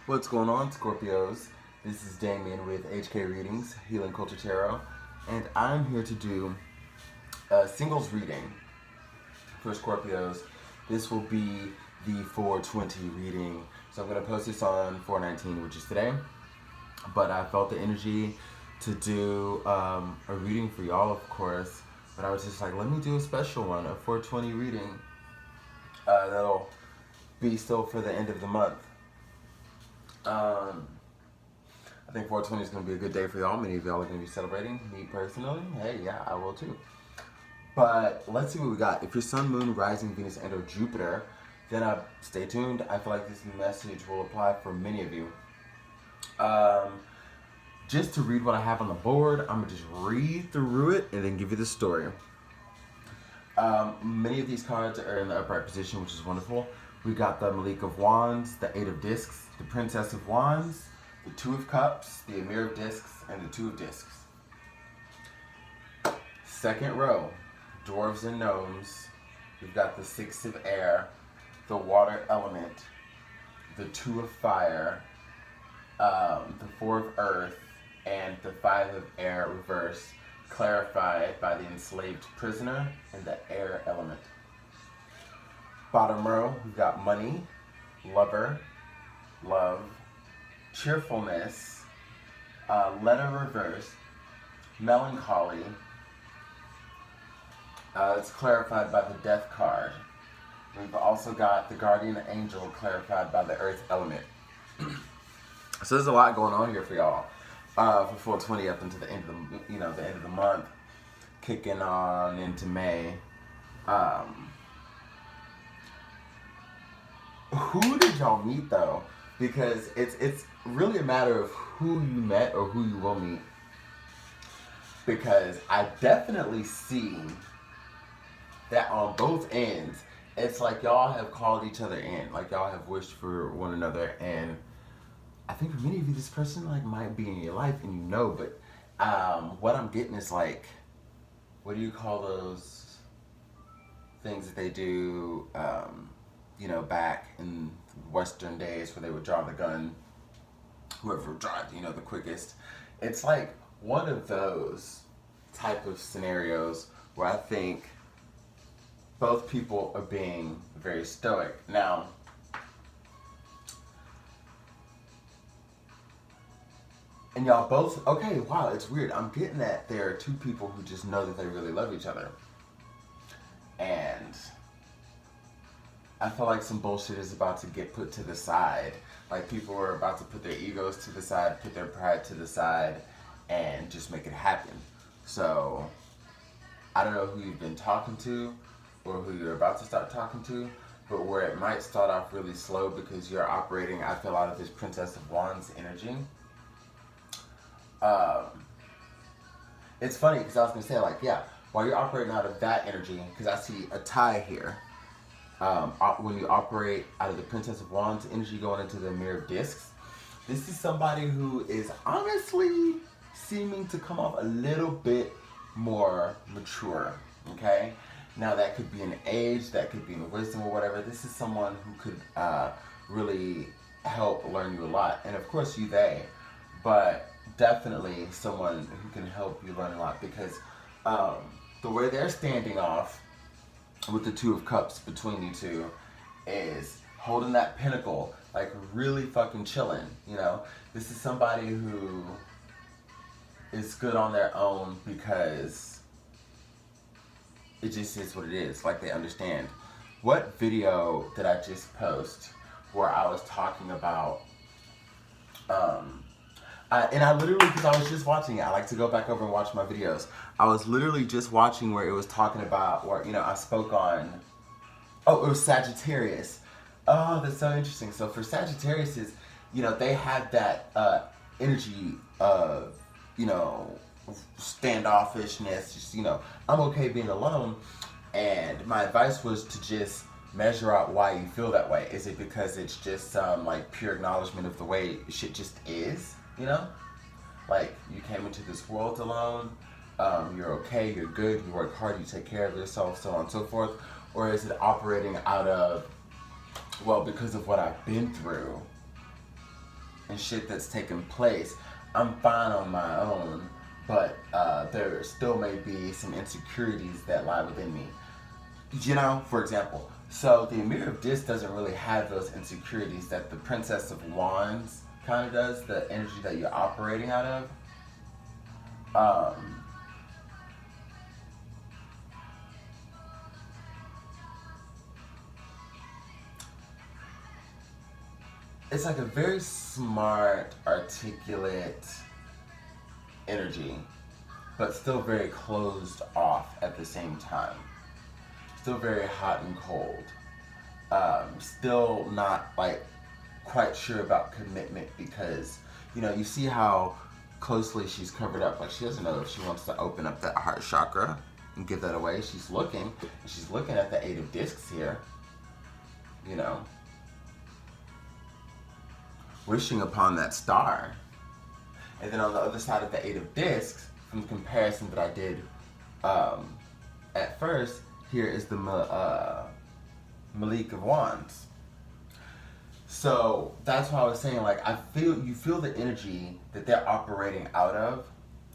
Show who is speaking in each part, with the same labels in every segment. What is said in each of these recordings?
Speaker 1: What's going on, Scorpios? This is Damien with HK Readings, Healing Culture Tarot, and I'm here to do a singles reading for Scorpios. This will be the 420 reading. So I'm going to post this on 419, which is today. But I felt the energy to do a reading for y'all, of course. But I was just like, let me do a special one, a 420 reading. That'll be still for the end of the month. I think 420 is going to be a good day for y'all. Many of y'all are going to be celebrating. Me personally, hey, yeah, I will too. But let's see what we got. If your sun, moon, rising, Venus, and or Jupiter, then stay tuned. I feel like this message will apply for many of you. Just to read what I have on the board, I'm going to just read through it and then give you the story. Many of these cards are in the upright position, which is wonderful. We got the Malik of Wands, the Eight of Discs, the Princess of Wands, the Two of Cups, the Emir of Discs, and the Two of Discs. Second row, Dwarves and Gnomes. We've got the Six of Air, the Water Element, the Two of Fire, the Four of Earth, and the Five of Air reverse, clarified by the Enslaved Prisoner and the Air Element. Bottom row, we've got Money, Lover, Love, Cheerfulness, Letter reverse, Melancholy. It's clarified by the Death card. We've also got the Guardian Angel clarified by the Earth Element. So there's a lot going on here for y'all for 420 up until the end of the end of the month, kicking on into May. Who did y'all meet though? Because it's really a matter of who you met or who you will meet. Because I definitely see that on both ends, it's like y'all have called each other in, like y'all have wished for one another, and I think for many of you, this person like might be in your life and you know, but what I'm getting is like, what do you call those things that they do, back in Western days where they would draw the gun, whoever would draw it, the quickest. It's like one of those type of scenarios where I think both people are being very stoic. Now, and y'all both, okay, wow, it's weird. I'm getting that there are two people who just know that they really love each other. And I feel like some bullshit is about to get put to the side. Like people are about to put their egos to the side, put their pride to the side, and just make it happen. So, I don't know who you've been talking to or who you're about to start talking to, but where it might start off really slow because you're operating, I feel, out of this Princess of Wands energy. It's funny because I was going to say, like, yeah, while you're operating out of that energy, because I see a tie here. When you operate out of the Princess of Wands energy going into the Mirror of Discs, this is somebody who is honestly seeming to come off a little bit more mature, okay? Now that could be in age, that could be in wisdom or whatever. This is someone who could really help learn you a lot. And of course they, but definitely someone who can help you learn a lot because the way they're standing off with the Two of Cups between you two is holding that pinnacle, like really fucking chilling, This is somebody who is good on their own because it just is what it is, like they understand. What video did I just post where I was talking about, I literally, because I was just watching it, I like to go back over and watch my videos. I was literally just watching where it was talking about, where, I spoke on, it was Sagittarius. Oh, that's so interesting. So for Sagittariuses, they have that energy of, standoffishness, just, I'm okay being alone. And my advice was to just measure out why you feel that way. Is it because it's just some like pure acknowledgement of the way shit just is? Like you came into this world alone, you're okay, you're good, you work hard, you take care of yourself, so on and so forth? Or is it operating out of, well, because of what I've been through, and shit that's taken place, I'm fine on my own, but there still may be some insecurities that lie within me. You know, for example, so the Emir of Dis doesn't really have those insecurities that the Princess of Wands kind of does, the energy that you're operating out of. It's like a very smart, articulate energy, but still very closed off at the same time. Still very hot and cold. Still not like quite sure about commitment because, you know, you see how closely she's covered up. Like she doesn't know if she wants to open up that heart chakra and give that away. She's looking at the Eight of Discs here, you know, wishing upon that star. And then on the other side of the Eight of Discs, from the comparison that I did at first, here is the Malik of Wands. So that's why I was saying, like, you feel the energy that they're operating out of,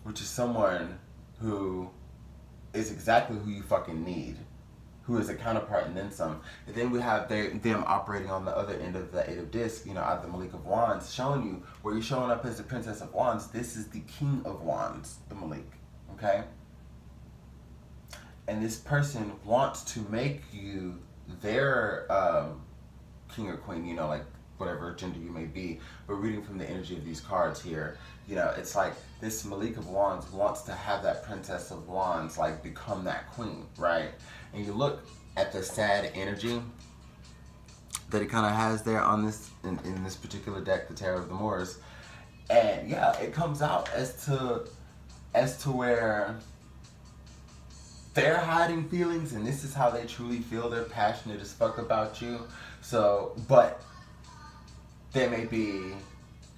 Speaker 1: which is someone who is exactly who you fucking need, who is a counterpart and then some. And then we have them operating on the other end of the Eight of Discs, you know, out of the Malik of Wands, showing you where you're showing up as the Princess of Wands. This is the King of Wands, the Malik, okay? And this person wants to make you their king or queen, you know, like whatever gender you may be. But reading from the energy of these cards here, you know, it's like this Malik of Wands wants to have that Princess of Wands like become that queen, right? And you look at the sad energy that it kind of has there on this in this particular deck, the Tarot of the Moors, and yeah, it comes out as to where they're hiding feelings, and this is how they truly feel. They're passionate as fuck about you. So, but they may be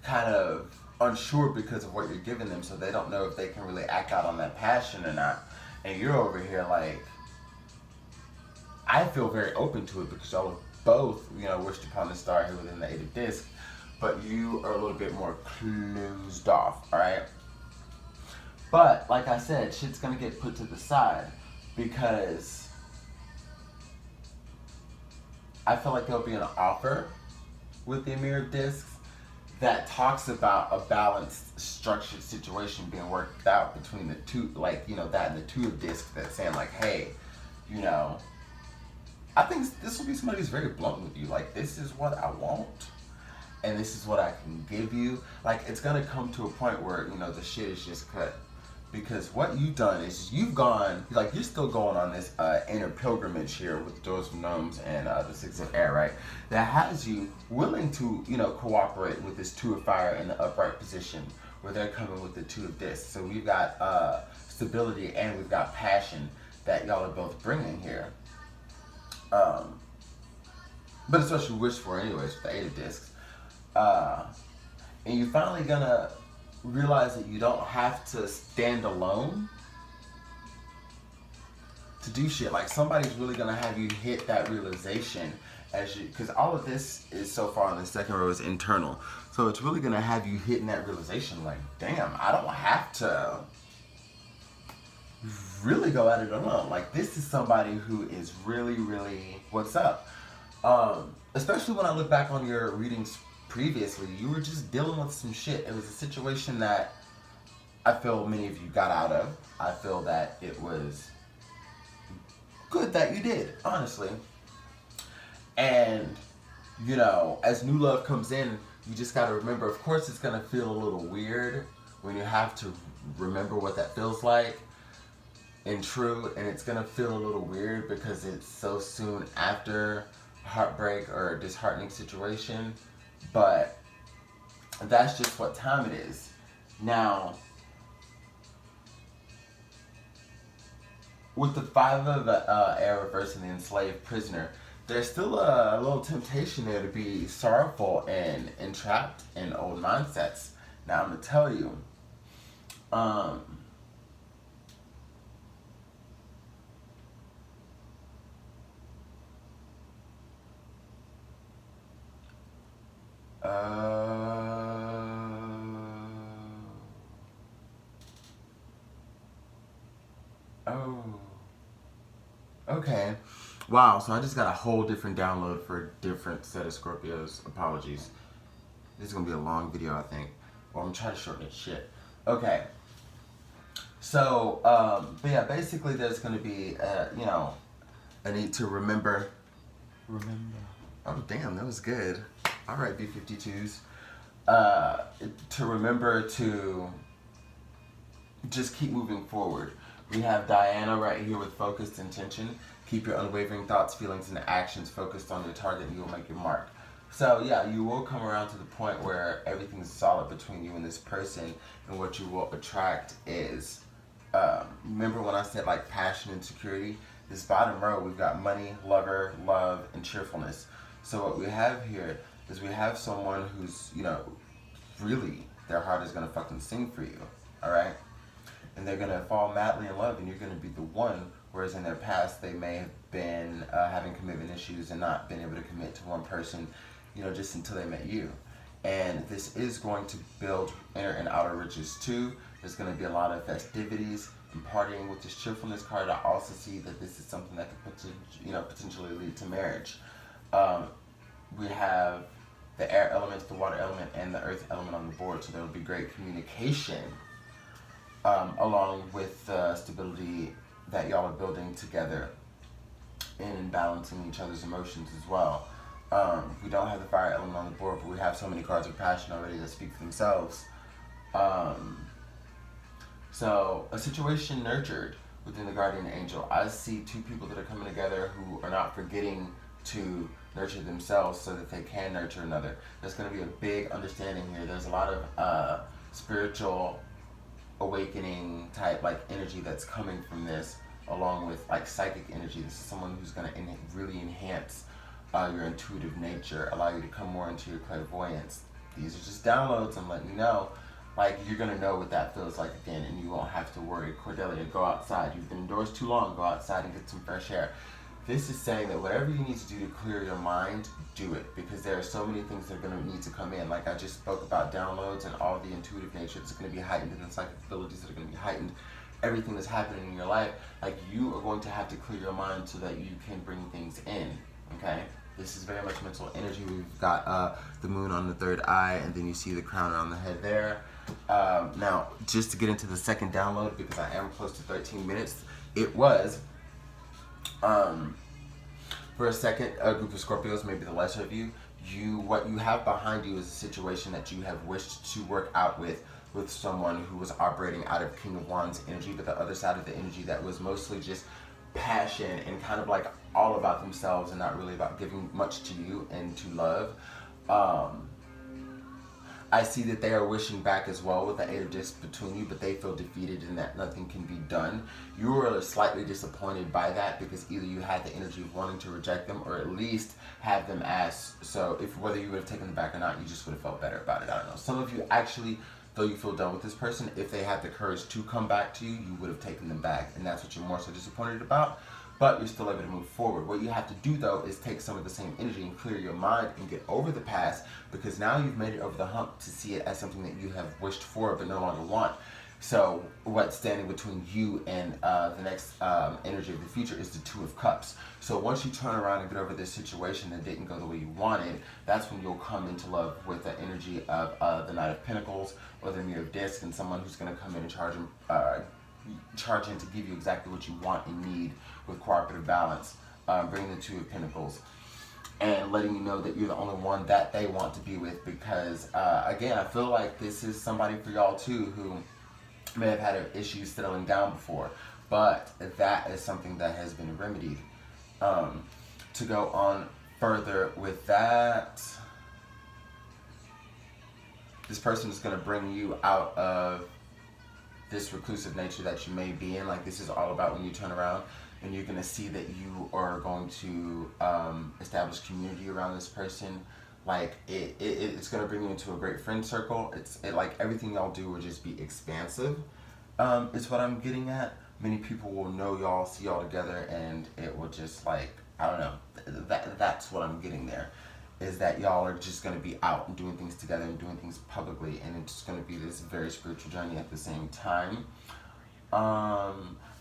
Speaker 1: kind of unsure because of what you're giving them, so they don't know if they can really act out on that passion or not. And you're over here like, I feel very open to it because y'all have both, you know, wished upon the star here within the Eight of Discs, but you are a little bit more closed off, alright? But, like I said, shit's gonna get put to the side because I feel like there'll be an offer with the Emir of Discs that talks about a balanced, structured situation being worked out between the two, like, you know, that and the Two of Discs that's saying like, hey, you know, I think this will be somebody who's very blunt with you. Like, this is what I want, and this is what I can give you. Like, it's gonna come to a point where, you know, the shit is just cut. Because what you've done is you've gone, like, you're still going on this inner pilgrimage here with the Doors of Gnomes and the Six of Air, right? That has you willing to, you know, cooperate with this Two of Fire in the upright position where they're coming with the Two of Discs. So we've got stability and we've got passion that y'all are both bringing here. But it's what you wish for anyways with the Eight of Discs. And you're finally gonna realize that you don't have to stand alone to do shit. Like, somebody's really gonna have you hit that realization as you, because all of this is so far on the second row is internal. So it's really gonna have you hitting that realization like, damn, I don't have to really go at it alone. Like, this is somebody who is really, really what's up. Especially when I look back on your readings previously, you were just dealing with some shit. It was a situation that I feel many of you got out of. I feel that it was good that you did, honestly. And, you know, as new love comes in, you just gotta remember, of course it's gonna feel a little weird when you have to remember what that feels like and true, and it's gonna feel a little weird because it's so soon after heartbreak or a disheartening situation. But that's just what time it is. Now, with the Five of Air reverse and the enslaved prisoner, there's still a little temptation there to be sorrowful and entrapped in old mindsets. Now, I'm going to tell you, Okay. Wow, so I just got a whole different download for a different set of Scorpios. Apologies. This is going to be a long video, I think. Well, I'm trying to shorten it. Shit. Okay. So, but yeah, basically there's going to be, a need to remember. Oh, damn, that was good. All right, B-52s. To remember to just keep moving forward. We have Diana right here with focused intention. Keep your unwavering thoughts, feelings, and actions focused on your target and you will make your mark. So yeah, you will come around to the point where everything's solid between you and this person, and what you will attract is, remember when I said like passion and security? This bottom row, we've got money, lover, love, and cheerfulness. So what we have here is we have someone who's, really, their heart is gonna fucking sing for you, all right? And they're gonna fall madly in love, and you're gonna be the one. Whereas in their past, they may have been having commitment issues and not been able to commit to one person, just until they met you. And this is going to build inner and outer riches too. There's going to be a lot of festivities and partying with this cheerfulness card. I also see that this is something that could potentially lead to marriage. We have the air element, the water element, and the earth element on the board, so there will be great communication, along with stability that y'all are building together and balancing each other's emotions as well. We don't have the fire element on the board, but we have so many cards of passion already that speak for themselves. So a situation nurtured within the guardian angel. I see two people that are coming together who are not forgetting to nurture themselves so that they can nurture another. There's going to be a big understanding here. There's a lot of spiritual awakening type like energy that's coming from this, along with like psychic energy. This is someone who's going to really enhance your intuitive nature, allow you to come more into your clairvoyance. These are just downloads. I'm letting you know, like, you're going to know what that feels like again, and you won't have to worry. Cordelia, go outside. You've been indoors too long. Go outside and get some fresh air. This is saying that whatever you need to do to clear your mind, do it, because there are so many things that are going to need to come in. Like I just spoke about downloads and all the intuitive nature that's going to be heightened, and the psychic abilities that are going to be heightened. Everything that's happening in your life, like, you are going to have to clear your mind so that you can bring things in, okay? This is very much mental energy. We've got the moon on the third eye, and then you see the crown around the head there. Now, just to get into the second download, because I am close to 13 minutes, it was, for a second, a group of Scorpios, maybe the lesser of you, what you have behind you is a situation that you have wished to work out with someone who was operating out of King of Wands energy, but the other side of the energy that was mostly just passion and kind of like all about themselves and not really about giving much to you and to love. I see that they are wishing back as well with the Eight of Discs between you, but they feel defeated and that nothing can be done. You are slightly disappointed by that because either you had the energy of wanting to reject them or at least have them ask. So if whether you would have taken them back or not, you just would have felt better about it. I don't know. Some of you actually, though you feel done with this person, if they had the courage to come back to you, you would have taken them back. And that's what you're more so disappointed about. But you're still able to move forward. What you have to do, though, is take some of the same energy and clear your mind and get over the past, because now you've made it over the hump to see it as something that you have wished for but no longer want. So what's standing between you and the next energy of the future is the Two of Cups. So once you turn around and get over this situation that didn't go the way you wanted, that's when you'll come into love with the energy of the Knight of Pentacles or the Mirror of Discs, and someone who's going to come in and charge in to give you exactly what you want and need with cooperative balance, bringing the Two of Pentacles and letting you know that you're the only one that they want to be with, because again, I feel like this is somebody for y'all too who may have had issues settling down before, but that is something that has been remedied. To go on further with that, this person is going to bring you out of this reclusive nature that you may be in. Like, this is all about when you turn around and you're going to see that you are going to establish community around this person. Like, it's going to bring you into a great friend circle. Like, everything y'all do will just be expansive, is what I'm getting at. Many people will know y'all, see y'all together, and it will just, like, I don't know. That's what I'm getting there, is that y'all are just going to be out and doing things together and doing things publicly, and it's going to be this very spiritual journey at the same time.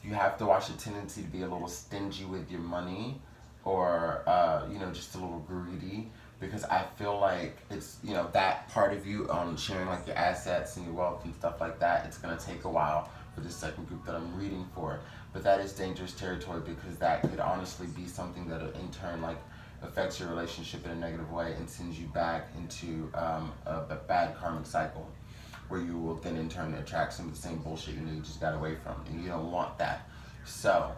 Speaker 1: you have to watch a tendency to be a little stingy with your money, or you know, just a little greedy, because I feel like it's, you know, that part of you on sharing like your assets and your wealth and stuff like that. It's gonna take a while for this second group that I'm reading for, but that is dangerous territory, because that could honestly be something that in turn like affects your relationship in a negative way and sends you back into a bad karmic cycle, where you will then in turn attract some of the same bullshit you know you just got away from, and you don't want that. So,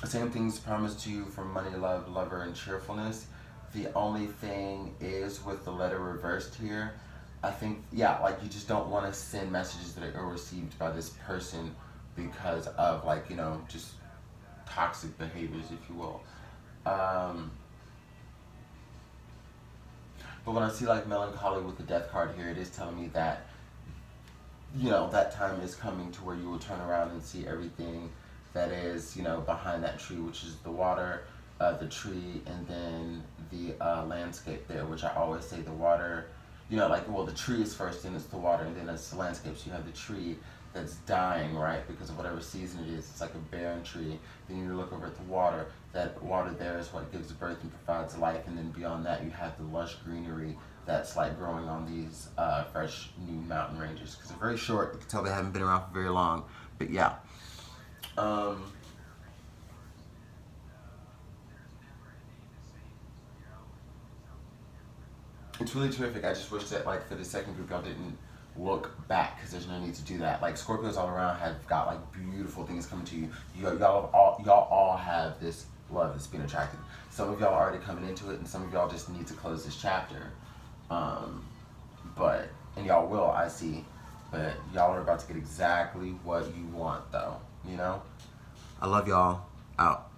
Speaker 1: same things promised to you from money, love, lover, and cheerfulness. The only thing is with the letter reversed here, I think, yeah, like you just don't want to send messages that are ill-received by this person because of, like, you know, just toxic behaviors, if you will. But when I see like melancholy with the death card here, it is telling me that, you know, that time is coming to where you will turn around and see everything that is, you know, behind that tree, which is the water, the tree, and then the landscape there, which I always say the water, you know, like, well, the tree is first, then it's the water, and then it's the landscape. So you have the tree that's dying, right, because of whatever season it is. It's like a barren tree. Then you look over at the water. That water there is what gives birth and provides life, and then beyond that you have the lush greenery that's like growing on these fresh new mountain ranges, because they're very short. You can tell they haven't been around for very long, but yeah. It's really terrific. I just wish that, like, for the second group, y'all didn't look back, because there's no need to do that. Like, Scorpios all around have got like beautiful things coming to you. Y'all all have this love that's being attracted. Some of y'all are already coming into it, and some of y'all just need to close this chapter. But and y'all will, I see. But y'all are about to get exactly what you want, though. You know. I love y'all. Out.